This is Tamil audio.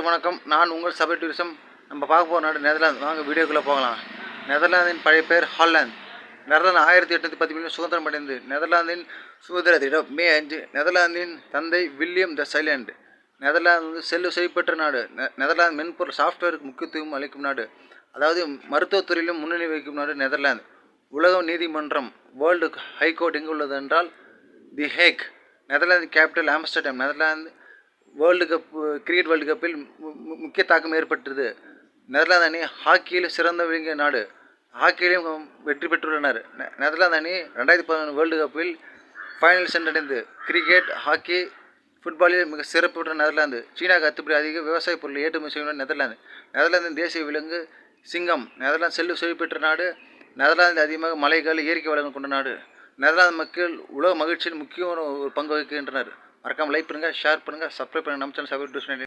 வணக்கம். நான் உங்கள் சபை டூரிசம். நம்ம பார்க்க போகிற நாடு நெதர்லாந்து. வாங்க வீடியோக்குள்ளே போகலாம். நெதர்லாந்தின் பழைய பெயர் ஹாலந்து. நெதர்லாந்து 1817 சுதந்திரம் அடைந்தது. நெதர்லாந்தின் சுதந்திர தினம் மே 5. நெதர்லாந்தின் தந்தை வில்லியம் த சைலண்ட். நெதர்லாந்து செல்வ நாடு. நெதர்லாந்து மென்பொருள் சாஃப்ட்வேருக்கு முக்கியத்துவம் அளிக்கும் நாடு. அதாவது மருத்துவத்துறையிலும் முன்னணி வகிக்கும் நாடு நெதர்லாந்து. உலக நீதிமன்றம் வேர்ல்டு ஹைகோர்ட் எங்கு உள்ளது என்றால் the Hague. Netherlands capital Amsterdam. Netherlands cricket world கப்பில் முக்கிய தாக்கம் ஏற்பட்டது. நெதர்லாந்து அணி ஹாக்கியில் சிறந்த விளங்கிய நாடு. ஹாக்கியிலும் வெற்றி பெற்றுள்ளனர். நெதர்லாந்து அணி 2011 வேர்ல்டு கப்பில் ஃபைனல் சென்றடைந்து. கிரிக்கெட், ஹாக்கி, ஃபுட்பாலில் மிக சிறப்பு பெற்ற நெதர்லாந்து. சீனாவுக்கு அடுத்தபடி அதிக விவசாய பொருள் ஏற்றுமதி செய்யும் நெதர்லாந்து. நெதர்லாந்தின் தேசிய விலங்கு சிங்கம். நெதர்லாந்து செல்வ பெற்ற நாடு. நெதர்லாந்து அதிகமாக மலைகள், இயற்கை வளங்கள் கொண்ட நாடு. நெதர்லாந்து மக்கள் உலக மகிழ்ச்சியில் முக்கிய ஒரு பங்கு வகிக்கின்றனர். மறக்காமல் லைக் பண்ணுங்கள், ஷேர் பண்ணுங்கள், சப்ஸ்கிரைப் பண்ணுங்கள். நம்ம சேனல் சபை டூரிசம்.